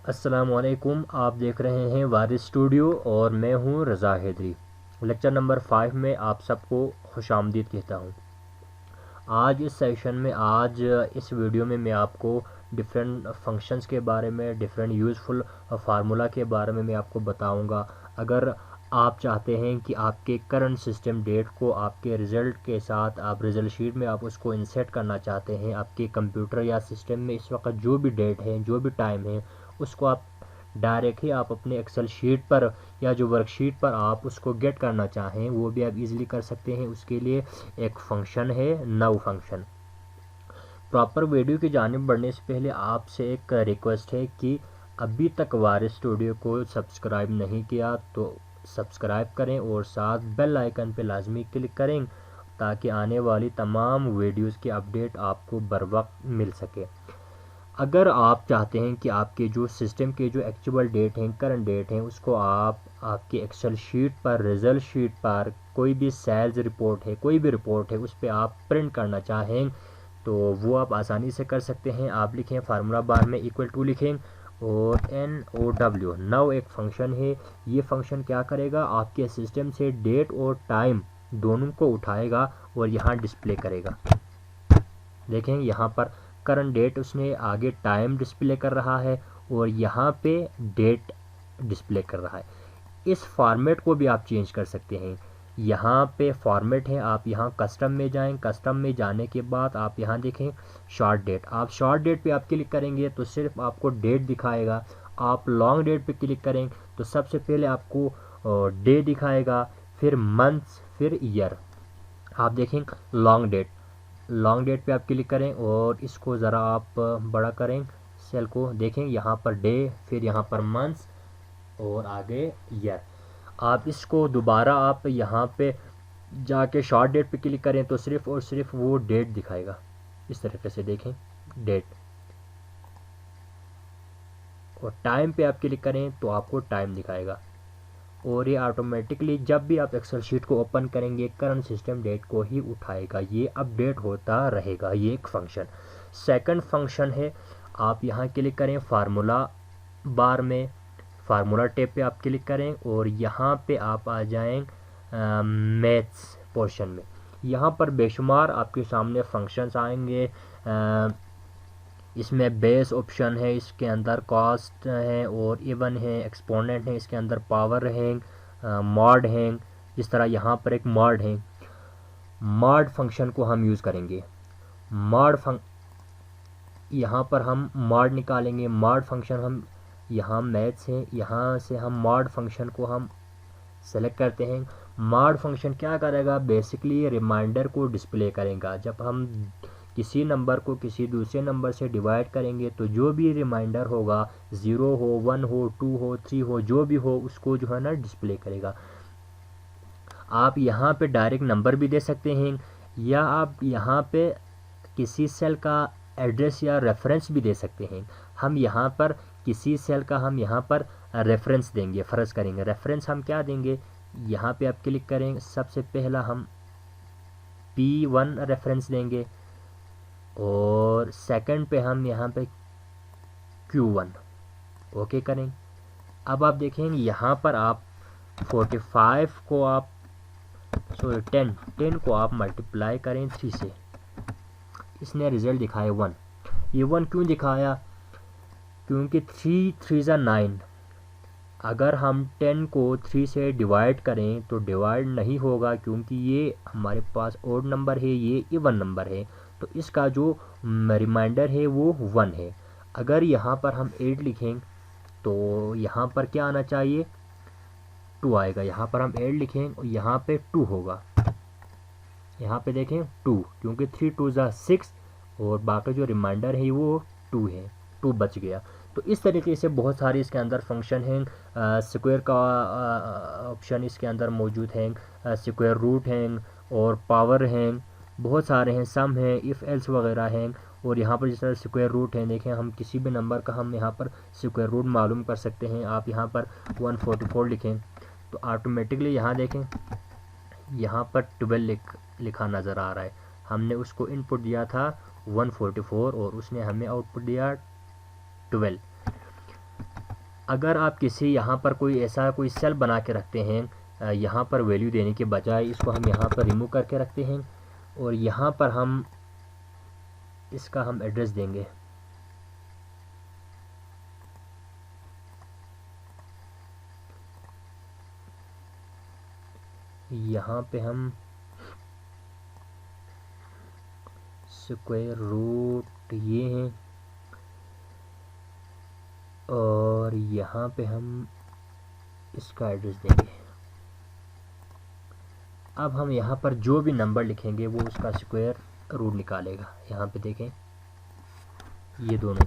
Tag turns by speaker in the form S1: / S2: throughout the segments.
S1: अस्सलामुअलैकुम। आप देख रहे हैं वारिस स्टूडियो और मैं हूं रज़ा हैदरी। लेक्चर नंबर 5 में आप सबको खुशामदीद कहता हूं। आज इस सेशन में इस वीडियो में मैं आपको डिफरेंट फंक्शंस के बारे में, डिफरेंट यूज़फुल फार्मूला के बारे में मैं आपको बताऊंगा। अगर आप चाहते हैं कि आपके करंट सिस्टम डेट को आपके रिज़ल्ट के साथ आप रिज़ल्ट शीट में आप उसको इंसर्ट करना चाहते हैं, आपके कंप्यूटर या सिस्टम में इस वक्त जो भी डेट है, जो भी टाइम है, उसको आप डायरेक्ट ही आप अपने एक्सेल शीट पर या जो वर्कशीट पर आप उसको गेट करना चाहें वो भी आप इजीली कर सकते हैं। उसके लिए एक फंक्शन है नाउ फंक्शन। प्रॉपर वीडियो की जानिब बढ़ने से पहले आपसे एक रिक्वेस्ट है कि अभी तक वारिस स्टूडियो को सब्सक्राइब नहीं किया तो सब्सक्राइब करें और साथ बेल आइकन पे लाजमी क्लिक करें ताकि आने वाली तमाम वीडियोस की अपडेट आपको बर वक्त मिल सके। अगर आप चाहते हैं कि आपके जो सिस्टम के जो एक्चुअल डेट हैं, करंट डेट हैं, उसको आप आपके एक्सेल शीट पर, रिज़ल्ट शीट पर कोई भी सेल्स रिपोर्ट है, कोई भी रिपोर्ट है, उस पर आप प्रिंट करना चाहें तो वो आप आसानी से कर सकते हैं। आप लिखें फार्मूला बार में इक्वल टू लिखें और NOW नाउ एक फंक्शन है। ये फंक्शन क्या करेगा, आपके सिस्टम से डेट और टाइम दोनों को उठाएगा और यहाँ डिस्प्ले करेगा। देखें यहाँ पर करंट डेट उसने आगे टाइम डिस्प्ले कर रहा है और यहाँ पे डेट डिस्प्ले कर रहा है। इस फॉर्मेट को भी आप चेंज कर सकते हैं। यहाँ पे फॉर्मेट है, आप यहाँ कस्टम में जाएं। कस्टम में जाने के बाद आप यहाँ देखें शॉर्ट डेट। आप शॉर्ट डेट पे आप क्लिक करेंगे तो सिर्फ आपको डेट दिखाएगा। आप लॉन्ग डेट पे क्लिक करें तो सबसे पहले आपको डे दिखाएगा, फिर मंथ्स, फिर ईयर। आप देखें लॉन्ग डेट पे आप क्लिक करें और इसको ज़रा आप बड़ा करें सेल को। देखें यहाँ पर डे, फिर यहाँ पर मंथ्स और आगे ईयर। आप इसको दोबारा आप यहाँ पे जाके शॉर्ट डेट पे क्लिक करें तो सिर्फ और सिर्फ वो डेट दिखाएगा। इस तरीके से देखें डेट। और टाइम पे आप क्लिक करें तो आपको टाइम दिखाएगा और ये ऑटोमेटिकली जब भी आप एक्सेल शीट को ओपन करेंगे करंट सिस्टम डेट को ही उठाएगा। ये अपडेट होता रहेगा। ये एक फंक्शन। सेकंड फंक्शन है, आप यहाँ क्लिक करें फार्मूला बार में, फार्मूला टैब पे आप क्लिक करें और यहाँ पे आप आ जाएं मैथ्स पोर्शन में। यहाँ पर बेशुमार आपके सामने फंक्शंस आएंगे। इसमें बेस ऑप्शन है, इसके अंदर कॉस्ट है और इवन है, एक्सपोनेंट है, इसके अंदर पावर है, मॉड है। जिस तरह यहाँ पर एक मॉड है, मॉड फंक्शन को हम यूज़ करेंगे। यहाँ पर हम मॉड निकालेंगे। मॉड फंक्शन हम यहाँ मैथ्स है, यहाँ से हम मॉड फंक्शन को हम सेलेक्ट करते हैं। मॉड फंक्शन क्या करेगा, बेसिकली रिमाइंडर को डिस्प्ले करेगा। जब हम किसी नंबर को किसी दूसरे नंबर से डिवाइड करेंगे तो जो भी रिमाइंडर होगा, 0 हो, 1 हो, 2 हो, 3 हो, जो भी हो, उसको जो है ना डिस्प्ले करेगा। आप यहाँ पे डायरेक्ट नंबर भी दे सकते हैं या आप यहाँ पे किसी सेल का एड्रेस या रेफरेंस भी दे सकते हैं। हम यहाँ पर किसी सेल का हम यहाँ पर रेफरेंस देंगे। फ़र्ज़ करेंगे रेफरेंस हम क्या देंगे, यहाँ पे आप क्लिक करें, सबसे पहला हम P1 रेफरेंस देंगे और सेकंड पे हम यहाँ पे Q1 ओके करें। अब आप देखेंगे यहाँ पर आप 45 को आप 10 को आप मल्टीप्लाई करें 3 से, इसने रिज़ल्ट दिखाया 1। ये 1 क्यों दिखाया, क्योंकि 3 3 9। अगर हम 10 को 3 से डिवाइड करें तो डिवाइड नहीं होगा क्योंकि ये हमारे पास ओड नंबर है, ये इवन नंबर है, तो इसका जो रिमाइंडर है वो 1 है। अगर यहाँ पर हम 8 लिखें तो यहाँ पर क्या आना चाहिए, 2 आएगा। यहाँ पर हम 8 लिखें और यहाँ पे 2 होगा। यहाँ पे देखें 2, क्योंकि 3 2 6 और बाकी जो रिमाइंडर है वो 2 है, 2 बच गया। तो इस तरीके से बहुत सारे इसके अंदर फंक्शन हैं। स्क्वायर का ऑप्शन इसके अंदर मौजूद है, स्क्वायर रूट हैं और पावर हैं, बहुत सारे हैं, सम हैं, इफ़ एल्स वगैरह हैं। और यहाँ पर जिस तरह स्क्वायर रूट हैं, देखें हम किसी भी नंबर का हम यहाँ पर स्क्वायर रूट मालूम कर सकते हैं। आप यहाँ पर 144 लिखें तो ऑटोमेटिकली यहाँ देखें यहाँ पर 12 लिखा नज़र आ रहा है। हमने उसको इनपुट दिया था 144 और उसने हमें आउटपुट दिया 12। अगर आप किसी यहाँ पर कोई ऐसा कोई सेल बना के रखते हैं, यहाँ पर वैल्यू देने के बजाय इसको हम यहाँ पर रिमूव करके रखते हैं और यहाँ पर हम इसका हम एड्रेस देंगे। यहाँ पे हम स्क्वायर रूट ये हैं और यहाँ पे हम इसका एड्रेस देंगे। अब हम यहाँ पर जो भी नंबर लिखेंगे वो उसका स्क्वायर रूट निकालेगा। यहाँ पे देखें ये दोनों,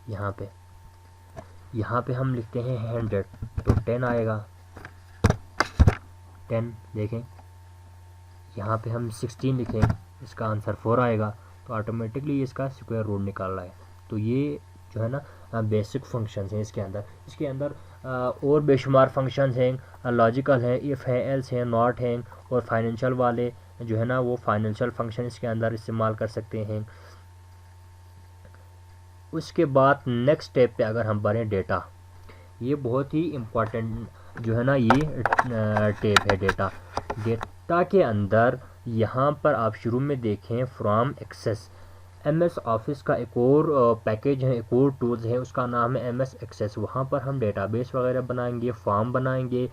S1: यहाँ पे हम लिखते हैं 100 तो 10 आएगा 10। देखें यहाँ पे हम 16 लिखें, इसका आंसर 4 आएगा, तो ऑटोमेटिकली इसका स्क्वायर रूट निकाल रहा है। तो ये जो है ना बेसिक फंक्शंस हैं इसके अंदर और बेशुमार फंक्शंस हैं, लॉजिकल है, इफ़ है, एल्स है, नॉट हैं और फाइनेंशियल वाले जो है ना वो फाइनेंशियल फंक्शन इसके अंदर इस्तेमाल कर सकते हैं। उसके बाद नेक्स्ट स्टेप पे अगर हम बढ़ें डेटा, ये बहुत ही इम्पोर्टेंट जो है ना ये टेप है डेटा के अंदर। यहाँ पर आप शुरू में देखें फ्रॉम एक्सेस, MS ऑफिस का एक और पैकेज है, एक और टूल्स है, उसका नाम है MS एक्सेस। वहाँ पर हम डेटाबेस वगैरह बनाएंगे, फॉर्म बनाएंगे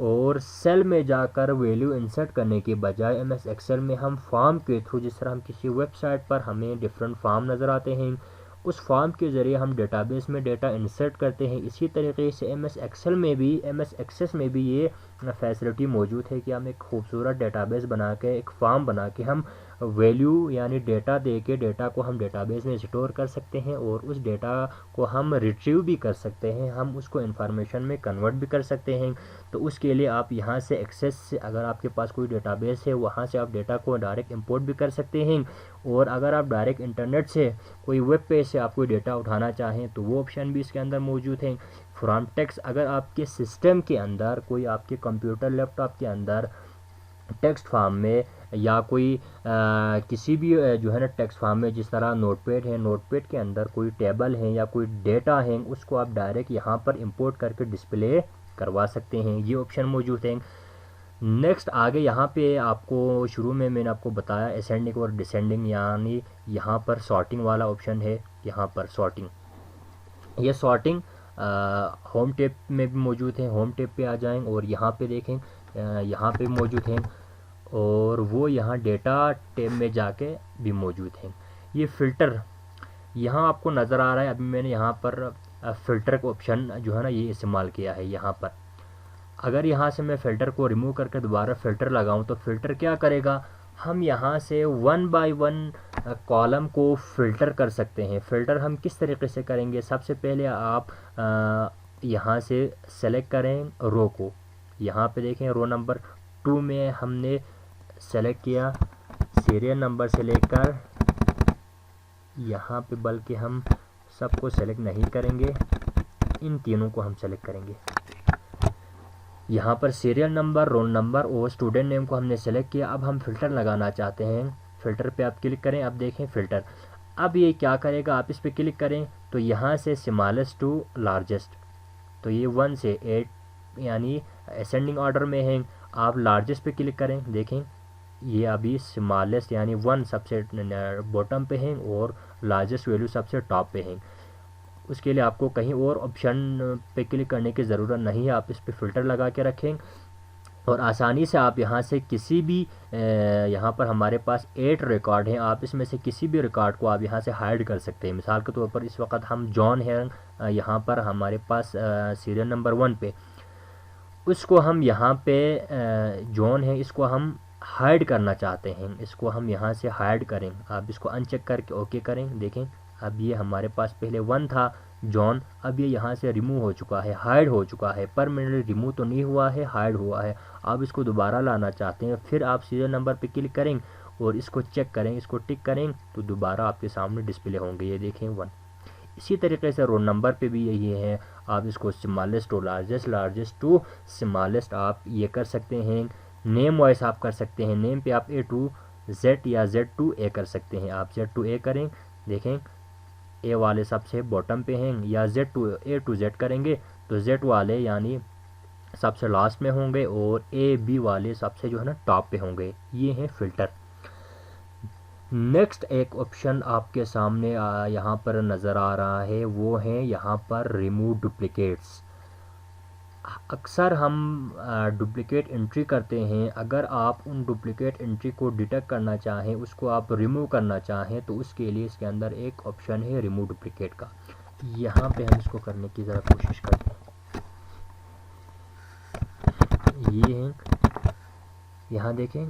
S1: और सेल में जाकर वैल्यू इंसर्ट करने के बजाय MS एक्सेल में हम फॉर्म के थ्रू, जिस तरह हम किसी वेबसाइट पर हमें डिफरेंट फॉर्म नज़र आते हैं उस फॉर्म के ज़रिए हम डेटाबेस में डेटा इंसर्ट करते हैं। इसी तरीके से MS एक्सेल में भी, MS एक्सेस में भी ये फैसिलिटी मौजूद है कि हम एक खूबसूरत डेटाबेस बना के, एक फॉर्म बना के हम वैल्यू यानी डेटा दे के डेटा को हम डेटाबेस में स्टोर कर सकते हैं और उस डेटा को हम रिट्रीव भी कर सकते हैं, हम उसको इंफॉर्मेशन में कन्वर्ट भी कर सकते हैं। तो उसके लिए आप यहाँ से एक्सेस से, अगर आपके पास कोई डेटाबेस है वहाँ से आप डेटा को डायरेक्ट इंपोर्ट भी कर सकते हैं और अगर आप डायरेक्ट इंटरनेट से कोई वेब पेज से आप कोई डेटा उठाना चाहें तो वो ऑप्शन भी इसके अंदर मौजूद है। फ्रॉम टेक्स्ट, अगर आपके सिस्टम के अंदर कोई आपके कंप्यूटर लैपटॉप के अंदर टेक्स्ट फॉर्म में या कोई किसी भी जो है ना टेक्स्ट फॉर्म में, जिस तरह नोटपैड है, नोटपैड के अंदर कोई टेबल है या कोई डेटा है, उसको आप डायरेक्ट यहाँ पर इंपोर्ट करके डिस्प्ले करवा सकते हैं, ये ऑप्शन मौजूद है। नेक्स्ट आगे यहाँ पे आपको शुरू में मैंने आपको बताया असेंडिंग और डिसेंडिंग, यानी यहाँ पर सॉर्टिंग वाला ऑप्शन है। यहाँ पर सॉर्टिंग, ये सॉर्टिंग होम टैब में भी मौजूद है। होम टैब पे आ जाएं और यहाँ पे देखें यहाँ पे मौजूद हैं और वो यहाँ डेटा टैब में जाके भी मौजूद हैं। ये फ़िल्टर यहाँ आपको नज़र आ रहा है, अभी मैंने यहाँ पर फ़िल्टर का ऑप्शन जो है ना ये इस्तेमाल किया है। यहाँ पर अगर यहाँ से मैं फ़िल्टर को रिमूव करके दोबारा फ़िल्टर लगाऊँ तो फ़िल्टर क्या करेगा, हम यहाँ से 1 बाय 1 कॉलम को फ़िल्टर कर सकते हैं। फ़िल्टर हम किस तरीके से करेंगे, सबसे पहले आप यहाँ से सेलेक्ट करें रो को। यहाँ पे देखें रो नंबर 2 में हमने सेलेक्ट किया सीरियल नंबर से लेकर यहाँ पे, बल्कि हम सबको सेलेक्ट नहीं करेंगे, इन तीनों को हम सेलेक्ट करेंगे। यहाँ पर सीरियल नंबर, रोल नंबर और स्टूडेंट नेम को हमने सेलेक्ट किया। अब हम फ़िल्टर लगाना चाहते हैं, फ़िल्टर पे आप क्लिक करें। अब देखें फ़िल्टर, अब ये क्या करेगा, आप इस पे क्लिक करें तो यहाँ से स्मॉलेस्ट टू लार्जेस्ट, तो ये 1 से 8 यानी असेंडिंग ऑर्डर में है। आप लार्जेस्ट पे क्लिक करें, देखें ये अभी स्मॉलेस्ट यानी 1 सबसे बॉटम पे है और लार्जेस्ट वैल्यू सबसे टॉप पे है। उसके लिए आपको कहीं और ऑप्शन पे क्लिक करने की ज़रूरत नहीं है, आप इस पे फ़िल्टर लगा के रखें और आसानी से आप यहाँ से किसी भी यहाँ पर हमारे पास 8 रिकॉर्ड हैं, आप इसमें से किसी भी रिकॉर्ड को आप यहाँ से हाइड कर सकते हैं। मिसाल के तौर पर इस वक्त हम जॉन हैं यहाँ पर हमारे पास सीरियल नंबर 1 पे, उसको हम यहाँ पे जॉन है, इसको हम हाइड करना चाहते हैं, इसको हम यहाँ से हाइड करें। आप इसको अनचेक करके ओके करें। देखें अब ये हमारे पास पहले 1 था जॉन, अब ये यहाँ से रिमूव हो चुका है, हाइड हो चुका है, परमानेंटली रिमूव तो नहीं हुआ है, हाइड हुआ है। आप इसको दोबारा लाना चाहते हैं, फिर आप सीरियल नंबर पे क्लिक करें और इसको चेक करें, इसको टिक करें तो दोबारा आपके सामने डिस्प्ले होंगे, ये देखें 1। इसी तरीके से रोल नंबर पे भी यही है, आप इसको smallest to largest, largest to smallest आप ये कर सकते हैं। नेम वाइज आप कर सकते हैं, नेम पे आप A to Z या Z2A कर सकते हैं। आप Z2A करें, देखें ए वाले सबसे बॉटम पे हैं, या A to Z करेंगे तो Z वाले यानी सबसे लास्ट में होंगे और B वाले सबसे जो है ना टॉप पे होंगे। ये हैं फ़िल्टर। नेक्स्ट एक ऑप्शन आपके सामने यहाँ पर नज़र आ रहा है, वो है यहाँ पर रिमूव डुप्लिकेट्स। अक्सर हम डुप्लिकेट एंट्री करते हैं, अगर आप उन डुप्लिकेट एंट्री को डिटेक्ट करना चाहें, उसको आप रिमूव करना चाहें, तो उसके लिए इसके अंदर एक ऑप्शन है रिमूव डुप्लिकेट का। यहाँ पे हम इसको करने की ज़रा कोशिश करते हैं। ये है, यहाँ देखें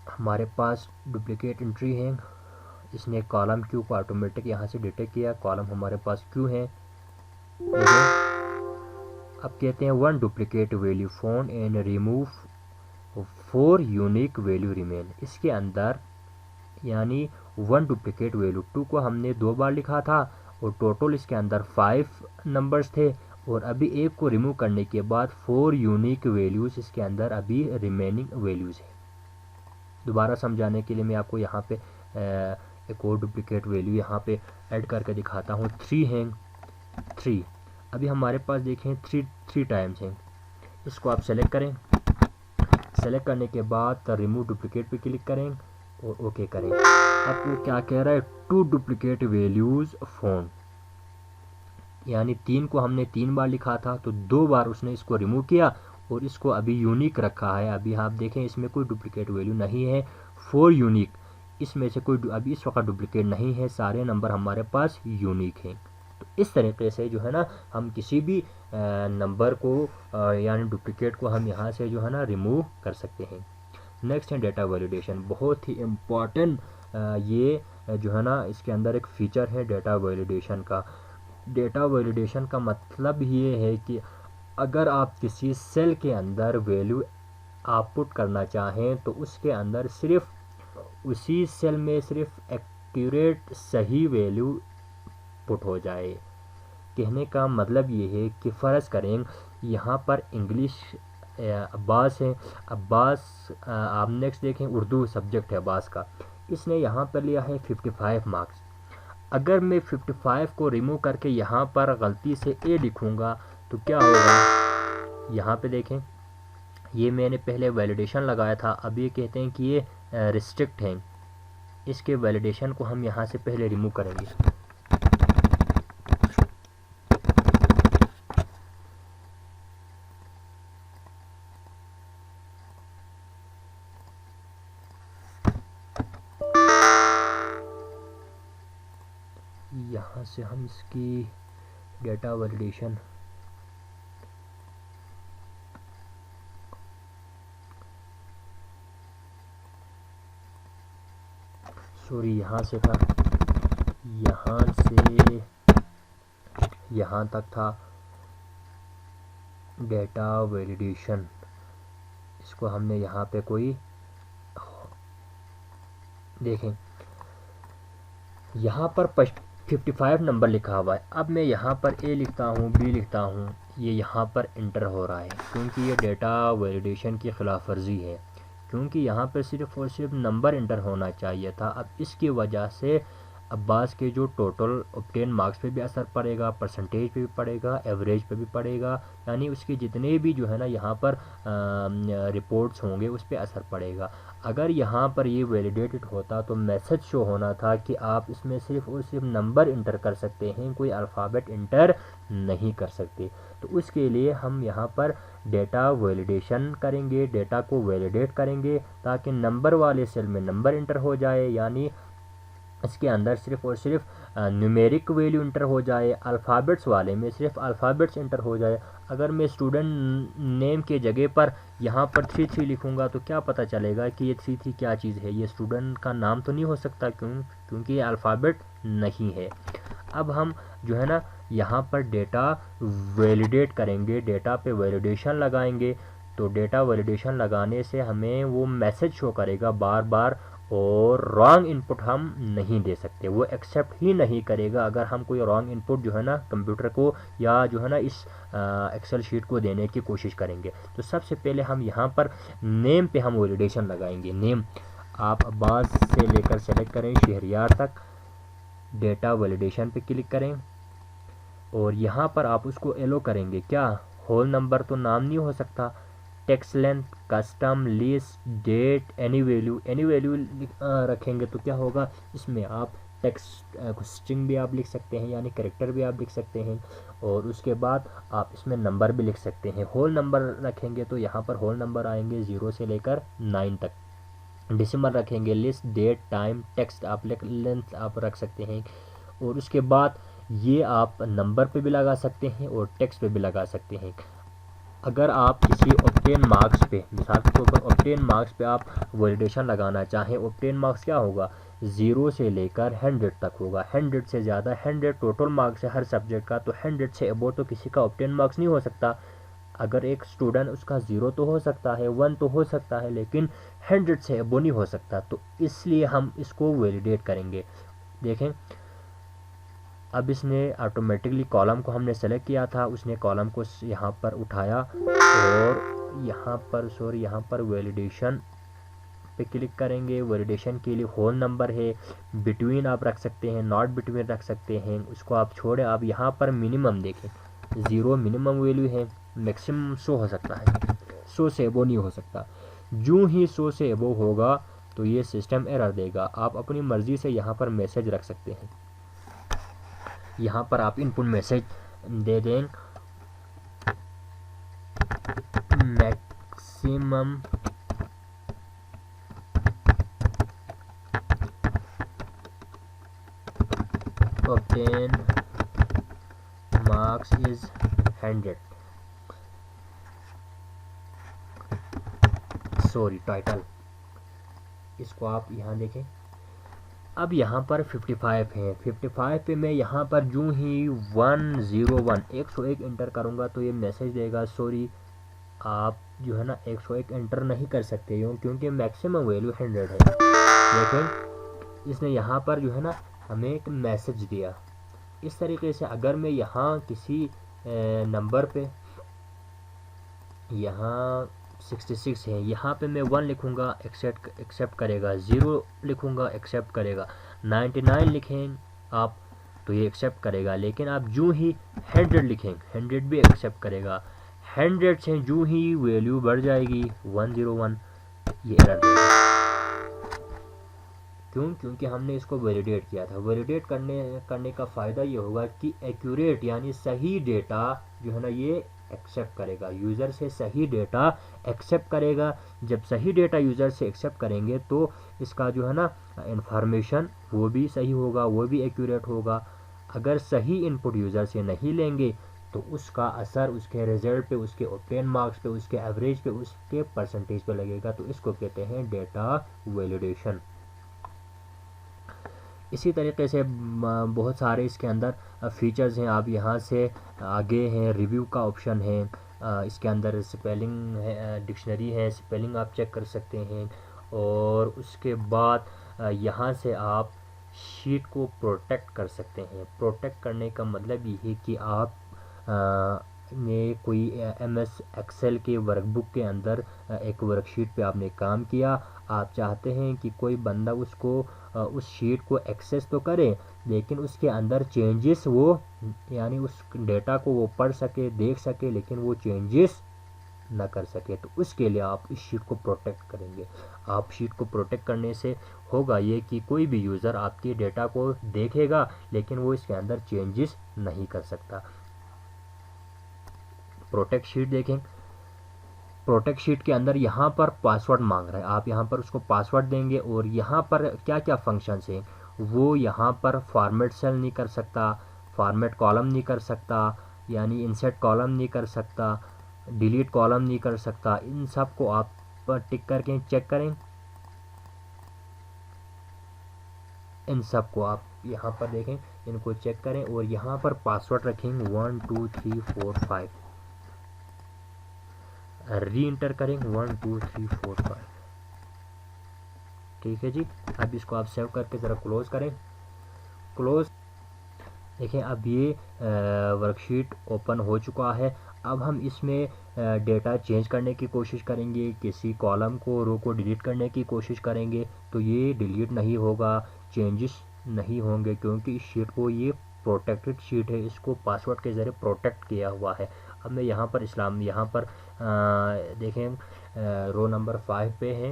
S1: हमारे पास डुप्लिकेट एंट्री है, इसने कॉलम क्यू को ऑटोमेटिक यहाँ से डिटेक्ट किया, कॉलम हमारे पास क्यू है। अब कहते हैं 1 duplicate value found and remove 4 unique value remain. इसके अंदर यानी 1 डुप्लिकेट वैल्यू 2 को हमने 2 बार लिखा था और टोटल इसके अंदर 5 नंबर्स थे, और अभी एक को रिमूव करने के बाद 4 यूनिक वैल्यूज़ इसके अंदर अभी रिमेनिंग वैल्यूज़ है। दोबारा समझाने के लिए मैं आपको यहाँ पे एक और डुप्लिकेट वैल्यू यहाँ पे ऐड करके दिखाता हूँ। 3 हैं, 3 अभी हमारे पास देखें 3 टाइम्स हैं। इसको आप सेलेक्ट करें, सेलेक्ट करने के बाद रिमूव डुप्लिकेट पे क्लिक करें और ओके करें। अब वो क्या कह रहा है, 2 डुप्लिकेट वैल्यूज़ फाउंड, यानी 3 को हमने 3 बार लिखा था तो 2 बार उसने इसको रिमूव किया और इसको अभी यूनिक रखा है। अभी आप देखें इसमें कोई डुप्लिकेट वैल्यू नहीं है, 4 यूनिक, इसमें से कोई अभी इस वक्त डुप्लिकेट नहीं है, सारे नंबर हमारे पास यूनिक हैं। तो इस तरीके से जो है ना हम किसी भी नंबर को यानी डुप्लिकेट को हम यहाँ से जो है ना रिमूव कर सकते हैं। नेक्स्ट है डेटा वैलिडेशन, बहुत ही इम्पॉर्टेंट ये जो है ना इसके अंदर एक फ़ीचर है डेटा वैलिडेशन का। डेटा वैलिडेशन का मतलब ये है कि अगर आप किसी सेल के अंदर वैल्यू आउटपुट करना चाहें तो उसके अंदर सिर्फ उसी सेल में सिर्फ एक्यूरेट सही वैल्यू पुट हो जाए। कहने का मतलब ये है कि फ़र्ज़ करें यहाँ पर इंग्लिश अब्बास है, अब्बास आप नेक्स्ट देखें उर्दू सब्जेक्ट है अब्बास का, इसने यहाँ पर लिया है 55 मार्क्स। अगर मैं 55 को रिमूव करके यहाँ पर गलती से ए लिखूँगा तो क्या होगा, यहाँ पे देखें ये मैंने पहले वैलिडेशन लगाया था, अब ये कहते हैं कि ये रिस्ट्रिक्ट हैं, इसके वैलिडेशन को हम यहाँ से पहले रिमूव करेंगे। यहाँ से हम इसकी डेटा वैलिडेशन यहाँ से था, यहाँ से यहाँ तक था डेटा वैलिडेशन, इसको हमने यहाँ पे कोई देखें यहाँ पर 55 नंबर लिखा हुआ है। अब मैं यहाँ पर ए लिखता हूँ, बी लिखता हूँ, ये यहाँ पर इंटर हो रहा है क्योंकि ये डेटा वैलिडेशन की खिलाफ वर्जी है, क्योंकि यहाँ पर सिर्फ़ और सिर्फ नंबर इंटर होना चाहिए था। अब इसकी वजह से अब्बास के जो टोटल ऑब्टेन मार्क्स पे भी असर पड़ेगा, परसेंटेज पे भी पड़ेगा, एवरेज पे भी पड़ेगा, यानी उसके जितने भी जो है ना यहाँ पर रिपोर्ट्स होंगे उस पर असर पड़ेगा। अगर यहाँ पर ये वैलिडेटेड होता तो मैसेज शो होना था कि आप इसमें सिर्फ़ और सिर्फ नंबर इंटर कर सकते हैं, कोई अल्फ़ाबेट इंटर नहीं कर सकते। तो उसके लिए हम यहाँ पर डेटा वैलिडेशन करेंगे, डेटा को वैलिडेट करेंगे ताकि नंबर वाले सेल में नंबर इंटर हो जाए, यानी इसके अंदर सिर्फ़ और सिर्फ न्यूमेरिक वैल्यू इंटर हो जाए, अल्फ़ाबेट्स वाले में सिर्फ अल्फ़ाबेट्स इंटर हो जाए। अगर मैं स्टूडेंट नेम के जगह पर यहाँ पर 33 लिखूँगा तो क्या पता चलेगा कि ये 33 क्या चीज़ है, ये स्टूडेंट का नाम तो नहीं हो सकता, क्योंकि ये अल्फ़ाबेट नहीं है। अब हम जो है ना यहाँ पर डेटा वैलिडेट करेंगे, डेटा पे वैलिडेशन लगाएंगे, तो डेटा वैलिडेशन लगाने से हमें वो मैसेज शो करेगा बार बार, और रॉन्ग इनपुट हम नहीं दे सकते, वो एक्सेप्ट ही नहीं करेगा अगर हम कोई रॉन्ग इनपुट जो है ना कंप्यूटर को या जो है ना इस एक्सेल शीट को देने की कोशिश करेंगे। तो सबसे पहले हम यहाँ पर नेम पे हम वैलिडेशन लगाएंगे। नेम, आप अब्बास से लेकर सेलेक्ट करें शहरियार तक, डेटा वैलिडेशन पे क्लिक करें और यहाँ पर आप उसको एलो करेंगे। क्या होल नंबर तो नाम नहीं हो सकता, text length, custom, list, date, any value रखेंगे तो क्या होगा, इसमें आप टेक्स्ट स्ट्रिंग भी आप लिख सकते हैं यानी कैरेक्टर भी आप लिख सकते हैं और उसके बाद आप इसमें नंबर भी लिख सकते हैं। होल नंबर रखेंगे तो यहाँ पर होल नंबर आएंगे 0 से लेकर 9 तक। डेसिमल रखेंगे, लिस्ट, डेट, टाइम, टेक्स्ट आप लेंथ आप रख सकते हैं और उसके बाद ये आप नंबर पे भी लगा सकते हैं और टेक्स्ट पे भी लगा सकते हैं। अगर आप किसी ऑब्टेन मार्क्स पे, मिसाल के तौर पर ऑब्टेन मार्क्स पे आप वैलिडेशन लगाना चाहें, ऑब्टेन मार्क्स क्या होगा 0 से लेकर 100 तक होगा, 100 से ज़्यादा, 100 टोटल मार्क्स है हर सब्जेक्ट का, तो 100 से अबो तो किसी का ऑब्टेन मार्क्स नहीं हो सकता। अगर एक स्टूडेंट उसका 0 तो हो सकता है, 1 तो हो सकता है, लेकिन 100 से अबो नहीं हो सकता, तो इसलिए हम इसको वैलिडेट करेंगे। देखें अब इसने ऑटोमेटिकली कॉलम को हमने सेलेक्ट किया था, उसने कॉलम को यहाँ पर उठाया और यहाँ पर वैलिडेशन पे क्लिक करेंगे। वैलिडेशन के लिए होल नंबर है, बिटवीन आप रख सकते हैं, नॉट बिटवीन रख सकते हैं, उसको आप छोड़ें। आप यहाँ पर मिनिमम देखें, 0 मिनिमम वैल्यू है, मैक्सिमम 100 हो सकता है, 100 से एबो नहीं हो सकता। जो ही 100 से एबो होगा तो ये सिस्टम एरर देगा। आप अपनी मर्ज़ी से यहाँ पर मैसेज रख सकते हैं, यहाँ पर आप इनपुट मैसेज दे दें maximum obtain marks is 100, sorry title, इसको आप यहाँ देखें। अब यहाँ पर 55 है, 55 पे मैं यहाँ पर जो ही 101 इंटर करूँगा तो ये मैसेज देगा सॉरी आप जो है ना 101 इंटर नहीं कर सकते हो क्योंकि मैक्सिमम वैल्यू 100 है। लेकिन इसने यहाँ पर जो है ना हमें एक मैसेज दिया। इस तरीके से अगर मैं यहाँ किसी नंबर पे, यहाँ 66 है, यहाँ पे मैं 1 लिखूँगा एक्सेप्ट करेगा, 0 लिखूँगा एक्सेप्ट करेगा, 99 लिखें आप तो ये एक्सेप्ट करेगा। लेकिन आप जो ही 100 लिखें 100 भी एक्सेप्ट करेगा। 100 से जो ही वैल्यू बढ़ जाएगी 101 ये एरर देगा। क्यों? क्योंकि हमने इसको वैलिडेट किया था। वैलिडेट करने का फ़ायदा ये होगा कि एक्यूरेट यानी सही डेटा जो है ना ये एक्सेप्ट करेगा, यूज़र से सही डेटा एक्सेप्ट करेगा। जब सही डेटा यूज़र से एक्सेप्ट करेंगे तो इसका जो है ना इंफॉर्मेशन वो भी सही होगा, वो भी एक्यूरेट होगा। अगर सही इनपुट यूज़र से नहीं लेंगे तो उसका असर उसके रिजल्ट पे, उसके ऑब्टेन मार्क्स पे, उसके एवरेज पे, उसके परसेंटेज पे लगेगा। तो इसको कहते हैं डेटा वैलिडेशन। इसी तरीके से बहुत सारे इसके अंदर फीचर्स हैं। आप यहाँ से आगे हैं, रिव्यू का ऑप्शन है, इसके अंदर स्पेलिंग है, डिक्शनरी है, स्पेलिंग आप चेक कर सकते हैं। और उसके बाद यहाँ से आप शीट को प्रोटेक्ट कर सकते हैं। प्रोटेक्ट करने का मतलब ये है कि आप ने कोई MS एक्सेल के वर्कबुक के अंदर एक वर्कशीट पे आपने काम किया, आप चाहते हैं कि कोई बंदा उसको उस शीट को एक्सेस तो करे लेकिन उसके अंदर चेंजेस वो यानी उस डेटा को वो पढ़ सके, देख सके, लेकिन वो चेंजेस ना कर सके। तो उसके लिए आप इस शीट को प्रोटेक्ट करेंगे। आप शीट को प्रोटेक्ट करने से होगा ये कि कोई भी यूज़र आपके डेटा को देखेगा लेकिन वो इसके अंदर चेंजेस नहीं कर सकता। प्रोटेक्ट शीट देखें, प्रोटेक्ट शीट के अंदर यहाँ पर पासवर्ड मांग रहा है, आप यहाँ पर उसको पासवर्ड देंगे और यहाँ पर क्या क्या फंक्शंस हैं वो यहाँ पर फॉर्मेट सेल नहीं कर सकता, फॉर्मेट कॉलम नहीं कर सकता, यानी इंसर्ट कॉलम नहीं कर सकता, डिलीट कॉलम नहीं कर सकता। इन सब को आप टिक करके चेक करें, इन सब को आप यहाँ पर देखें, इनको चेक करें और यहाँ पर पासवर्ड रखेंगे 1 2 3 4 5, री इंटर करें 1 2 3 4 5। ठीक है जी। अब इसको आप सेव करके ज़रा क्लोज करें। क्लोज देखें अब ये वर्कशीट ओपन हो चुका है। अब हम इसमें डेटा चेंज करने की कोशिश करेंगे, किसी कॉलम को रो को डिलीट करने की कोशिश करेंगे तो ये डिलीट नहीं होगा, चेंजेस नहीं होंगे, क्योंकि इस शीट को ये प्रोटेक्टेड शीट है, इसको पासवर्ड के ज़रिए प्रोटेक्ट किया हुआ है। अब मैं यहाँ पर यहाँ पर देखें रो नंबर 5 पे है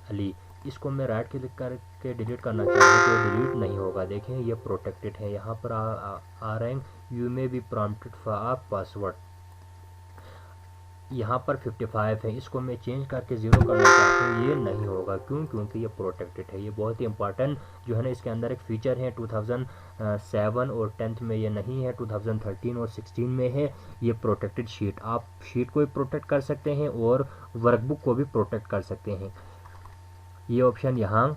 S1: अली, इसको मैं राइट क्लिक करके डिलीट करना चाहूँ तो डिलीट नहीं होगा। देखें ये प्रोटेक्टेड है। यहाँ पर आ रहे हैं you may be prompted for password, यहाँ पर 55 है, इसको मैं चेंज करके 0 करना चाहता हूँ, ये नहीं होगा। क्यों? क्योंकि ये प्रोटेक्टेड है। ये बहुत ही इंपॉर्टेंट जो है ना, इसके अंदर एक फ़ीचर है। 2007 और 10th में ये नहीं है, 2013 और 16 में है ये प्रोटेक्टेड शीट। आप शीट को भी प्रोटेक्ट कर सकते हैं और वर्कबुक को भी प्रोटेक्ट कर सकते हैं। ये ऑप्शन यहाँ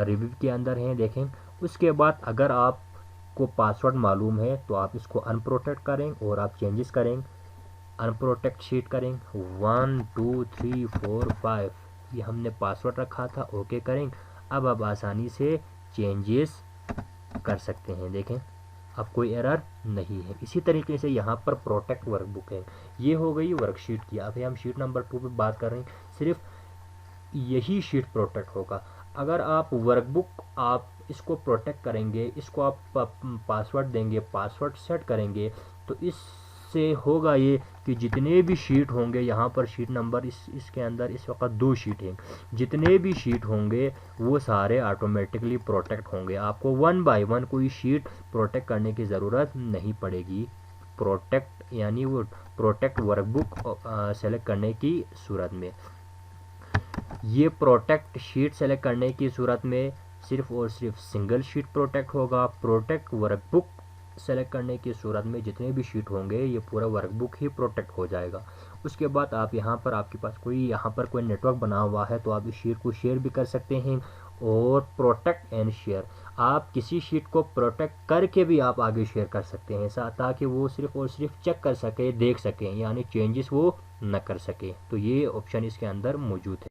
S1: रिव्यू के अंदर है, देखें। उसके बाद अगर आपको पासवर्ड मालूम है तो आप इसको अनप्रोटेक्ट करें और आप चेंजेस करें, अनप्रोटेक्ट शीट करें 1 2 3 4 5, ये हमने पासवर्ड रखा था, ओके करें। अब आप आसानी से चेंजेस कर सकते हैं। देखें अब कोई एरर नहीं है। इसी तरीके से यहाँ पर प्रोटेक्ट वर्कबुक है। ये हो गई वर्कशीट की। अब हम शीट नंबर 2 पे बात कर रहे हैं। सिर्फ यही शीट प्रोटेक्ट होगा। अगर आप वर्कबुक आप इसको प्रोटेक्ट करेंगे, इसको आप पासवर्ड देंगे, पासवर्ड सेट करेंगे, तो इससे होगा ये कि जितने भी शीट होंगे, यहाँ पर शीट नंबर इसके अंदर इस वक्त 2 शीट हैं, जितने भी शीट होंगे वो सारे ऑटोमेटिकली प्रोटेक्ट होंगे। आपको 1 बाय 1 कोई शीट प्रोटेक्ट करने की ज़रूरत नहीं पड़ेगी। प्रोटेक्ट यानी वो प्रोटेक्ट वर्कबुक सेलेक्ट करने की सूरत में, ये प्रोटेक्ट शीट सेलेक्ट करने की सूरत में सिर्फ और सिर्फ सिंगल शीट प्रोटेक्ट होगा। प्रोटेक्ट वर्कबुक सेलेक्ट करने की सूरत में जितने भी शीट होंगे ये पूरा वर्कबुक ही प्रोटेक्ट हो जाएगा। उसके बाद आप यहाँ पर आपके पास यहाँ पर कोई नेटवर्क बना हुआ है तो आप इस शीट को शेयर भी कर सकते हैं। और प्रोटेक्ट एंड शेयर, आप किसी शीट को प्रोटेक्ट करके भी आप आगे शेयर कर सकते हैं ताकि वो सिर्फ और सिर्फ चेक कर सके, देख सकें, यानी चेंजेस वो न कर सके। तो ये ऑप्शन इसके अंदर मौजूद है।